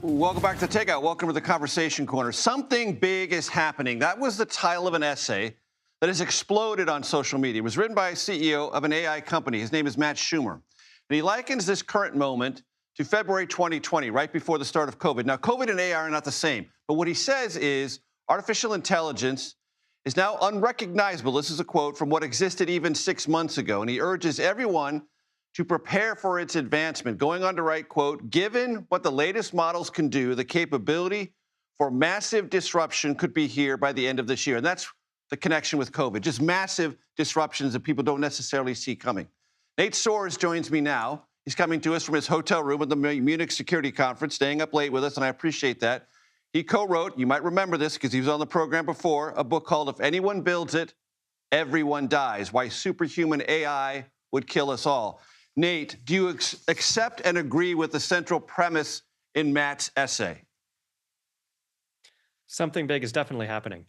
Welcome back to Takeout. Welcome to the Conversation Corner. Something big is happening. That was the title of an essay that has exploded on social media. It was written by a CEO of an AI company. His name is Matt Schumer. And he likens this current moment to February 2020, right before the start of COVID. Now, COVID and AI are not the same. But what he says is artificial intelligence is now unrecognizable. This is a quote from what existed even 6 months ago. And he urges everyone to prepare for its advancement, going on to write, quote, given what the latest models can do, the capability for massive disruption could be here by the end of this year. And that's the connection with COVID, just massive disruptions that people don't necessarily see coming. Nate Soares joins me now. He's coming to us from his hotel room at the Munich Security Conference, staying up late with us, and I appreciate that. He co-wrote, you might remember this because he was on the program before, a book called If Anyone Builds It, Everyone Dies, Why Superhuman AI Would Kill Us All. Nate, do you accept and agree with the central premise in Matt's essay? Something big is definitely happening.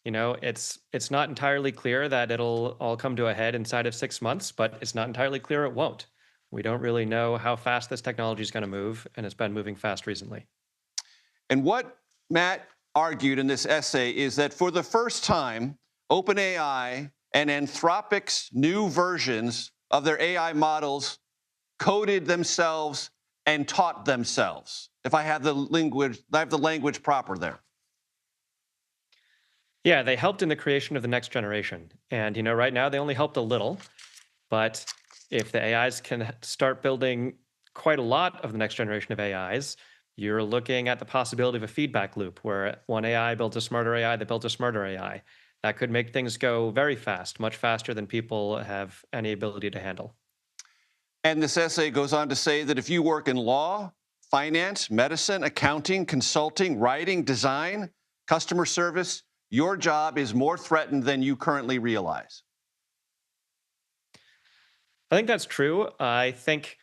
You know, it's not entirely clear that it'll all come to a head inside of 6 months, but it's not entirely clear it won't. We don't really know how fast this technology is going to move, and it's been moving fast recently. And what Matt argued in this essay is that for the first time, OpenAI and Anthropic's new versions of their AI models coded themselves and taught themselves. If I have the language proper there. Yeah, they helped in the creation of the next generation. And, you know, right now they only helped a little. But if the AIs can start building quite a lot of the next generation of AIs, you're looking at the possibility of a feedback loop where one AI builds a smarter AI that builds a smarter AI. That could make things go very fast, much faster than people have any ability to handle. And this essay goes on to say that if you work in law, finance, medicine, accounting, consulting, writing, design, customer service, your job is more threatened than you currently realize. I think that's true. I think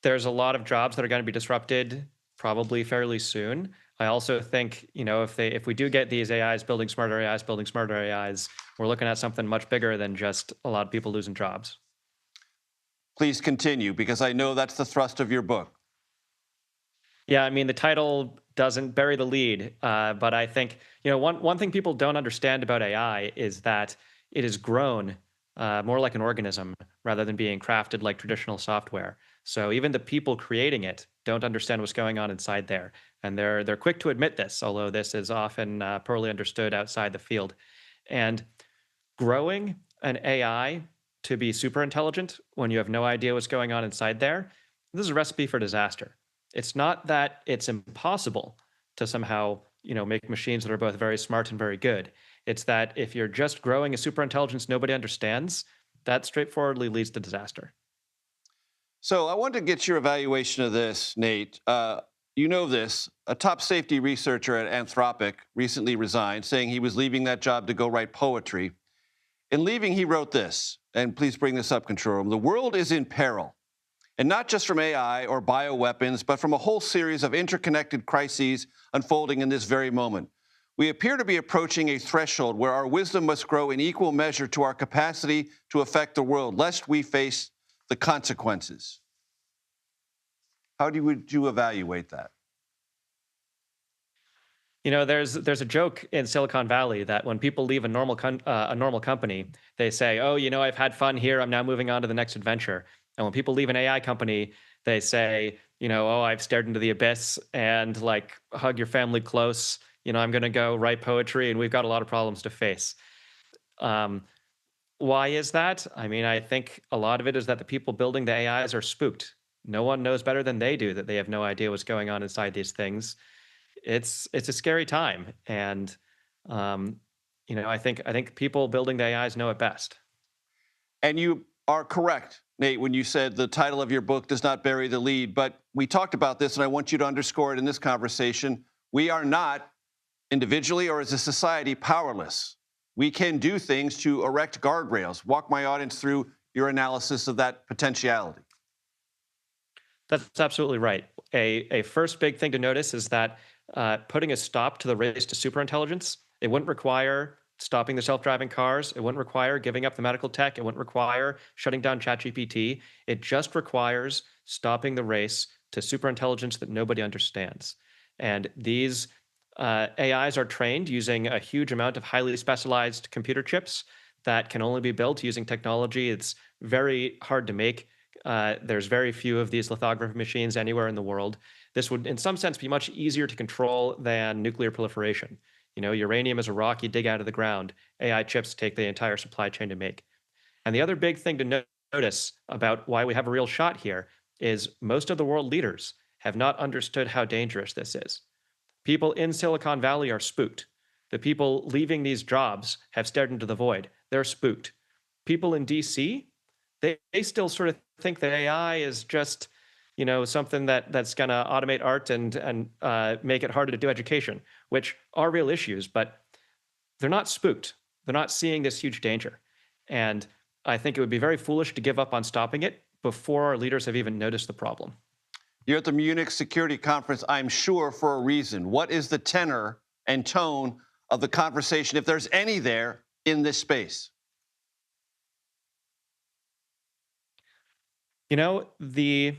there's a lot of jobs that are going to be disrupted probably fairly soon. I also think, you know, if we do get these AIs building smarter AIs, we're looking at something much bigger than just a lot of people losing jobs. Please continue, because I know that's the thrust of your book. Yeah, I mean, the title doesn't bury the lead, but I think, you know, one thing people don't understand about AI is that it has grown more like an organism rather than being crafted like traditional software. So even the people creating it don't understand what's going on inside there. And they're quick to admit this, although this is often poorly understood outside the field. And growing an AI to be super intelligent when you have no idea what's going on inside there, this is a recipe for disaster. It's not that it's impossible to somehow, you know, make machines that are both very smart and very good. It's that if you're just growing a super intelligence nobody understands, that straightforwardly leads to disaster. So I wanted to get your evaluation of this, Nate. You know this. A top safety researcher at Anthropic recently resigned, saying he was leaving that job to go write poetry. In leaving, he wrote this, and please bring this up, control room. The world is in peril, and not just from AI or bioweapons, but from a whole series of interconnected crises unfolding in this very moment. We appear to be approaching a threshold where our wisdom must grow in equal measure to our capacity to affect the world, lest we face the consequences. How would you evaluate that? You know, there's a joke in Silicon Valley that when people leave a normal company, they say, "Oh, you know, I've had fun here. I'm now moving on to the next adventure." And when people leave an AI company, they say, you know, "Oh, I've stared into the abyss and like hug your family close. You know, I'm going to go write poetry, and we've got a lot of problems to face." Why is that? I mean, I think a lot of it is that the people building the AIs are spooked. No one knows better than they do that they have no idea what's going on inside these things. It's a scary time, and you know, I think people building the AIs know it best. And you are correct, Nate, when you said the title of your book does not bury the lead. But we talked about this, and I want you to underscore it in this conversation. We are not, individually or as a society, powerless. We can do things to erect guardrails. Walk my audience through your analysis of that potentiality. That's absolutely right. A first big thing to notice is that putting a stop to the race to superintelligence, it wouldn't require stopping the self-driving cars. It wouldn't require giving up the medical tech. It wouldn't require shutting down ChatGPT. It just requires stopping the race to superintelligence that nobody understands. And these AIs are trained using a huge amount of highly specialized computer chips that can only be built using technology. It's very hard to make. There's very few of these lithography machines anywhere in the world. This would, in some sense, be much easier to control than nuclear proliferation. You know, uranium is a rock you dig out of the ground. AI chips take the entire supply chain to make. And the other big thing to notice about why we have a real shot here is most of the world leaders have not understood how dangerous this is. People in Silicon Valley are spooked. The people leaving these jobs have stared into the void. They're spooked. People in DC, they still sort of think that AI is just, you know, something that's going to automate art and make it harder to do education, which are real issues, but they're not spooked. They're not seeing this huge danger. And I think it would be very foolish to give up on stopping it before our leaders have even noticed the problem. You're at the Munich Security Conference, I'm sure, for a reason. What is the tenor and tone of the conversation, if there's any there, in this space? You know, they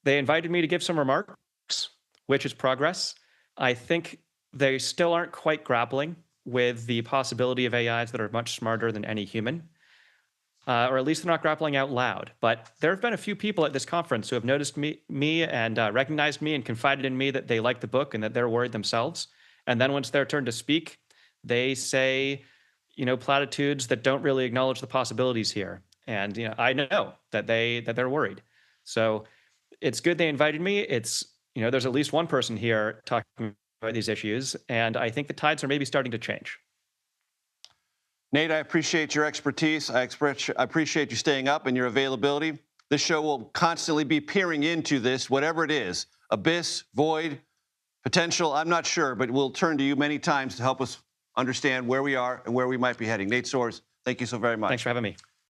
invited me to give some remarks, which is progress. I think they still aren't quite grappling with the possibility of AIs that are much smarter than any human. Or at least they're not grappling out loud. But there have been a few people at this conference who have noticed me and recognized me and confided in me that they like the book and that they're worried themselves. And then once their turn to speak, they say, you know, platitudes that don't really acknowledge the possibilities here. And you know, I know that they're worried. So it's good they invited me. It's, you know, there's at least one person here talking about these issues, and I think the tides are maybe starting to change. Nate, I appreciate your expertise. I appreciate you staying up and your availability. This show will constantly be peering into this, whatever it is, abyss, void, potential, I'm not sure, but we'll turn to you many times to help us understand where we are and where we might be heading. Nate Soares, thank you so very much. Thanks for having me.